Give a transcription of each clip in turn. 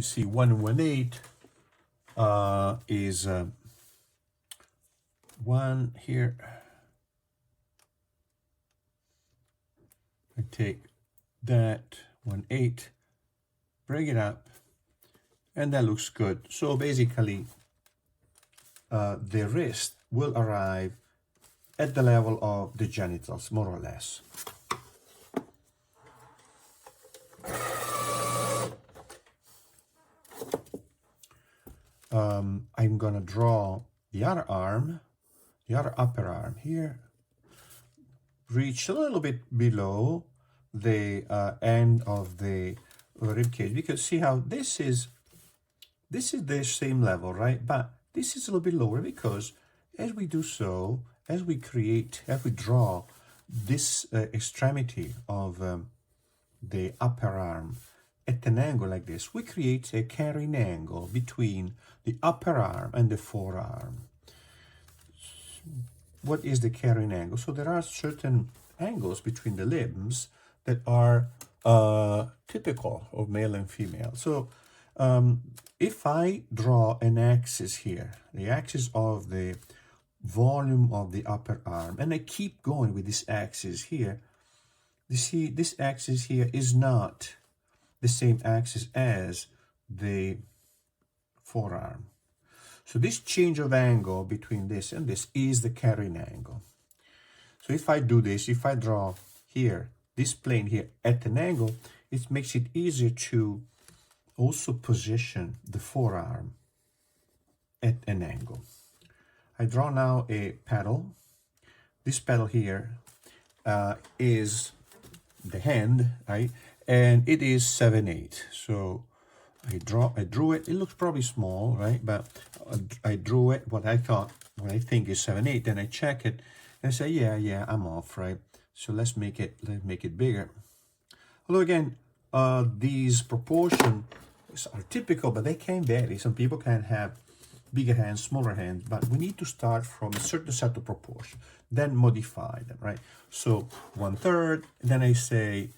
see 118 is 1 here. I take that 1/8, bring it up, and that looks good. So basically, the wrist will arrive at the level of the genitals, more or less. I'm gonna draw the other arm, the other upper arm here, reach a little bit below the end of the rib cage, because see how this is the same level, right? But this is a little bit lower, because as we do so, as we draw this extremity of the upper arm at an angle like this, we create a carrying angle between the upper arm and the forearm. What is the carrying angle? So there are certain angles between the limbs that are typical of male and female. So if I draw an axis here, the axis of the volume of the upper arm, and I keep going with this axis here, you see this axis here is not the same axis as the forearm. So this change of angle between this and this is the carrying angle. So if I do this, if I draw here, this plane here at an angle, it makes it easier to also position the forearm at an angle. I draw now a pedal. This pedal here is the hand, right? And it is 7/8. So I drew it. It looks probably small, right? But I drew it what I think is 7/8. Then I check it and I say, yeah, I'm off, right? So let's make it bigger. Although again, these proportions are typical, but they can vary. Some people can have bigger hands, smaller hands, but we need to start from a certain set of proportions, then modify them, right? So 1/3, then I say,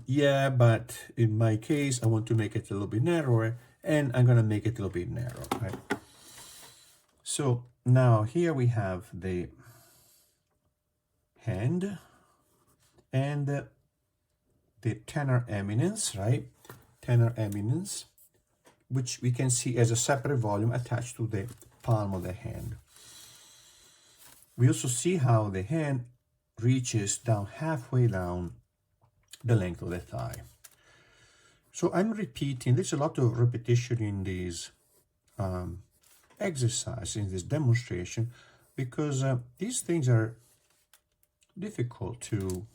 yeah, but in my case, I want to make it a little bit narrower, and I'm gonna make it a little bit narrow, right? So now here we have the hand and the tenor eminence, right? Tenor eminence, which we can see as a separate volume attached to the palm of the hand. We also see how the hand reaches down halfway down the length of the thigh. So I'm repeating, there's a lot of repetition in these exercises, in this demonstration, because these things are difficult to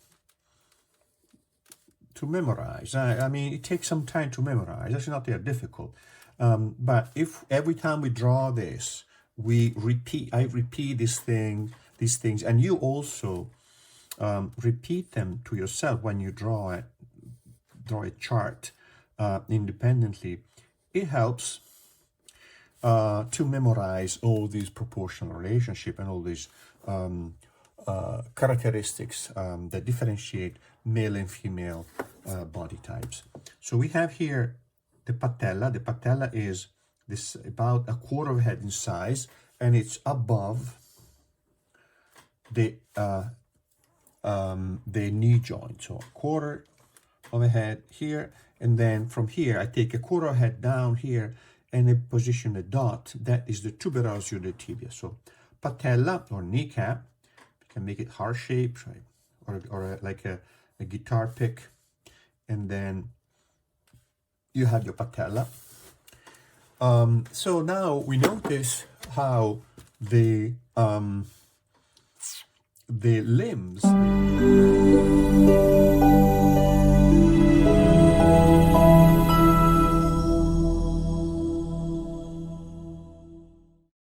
memorize. I mean, it takes some time to memorize. Actually, not they're difficult. But if every time we draw this, I repeat these things, and you also repeat them to yourself when you draw a chart independently, it helps to memorize all these proportional relationship and all these characteristics that differentiate male and female body types. So we have here the patella. The patella is this about 1/4 of a head in size, and it's above the knee joint. So 1/4 of a head here, and then from here I take 1/4 of a head down here and I position a dot. That is the tuberosity of the tibia. So patella or kneecap, you can make it heart shaped, right? Or like a guitar pick, and then you have your patella. So now we notice how the limbs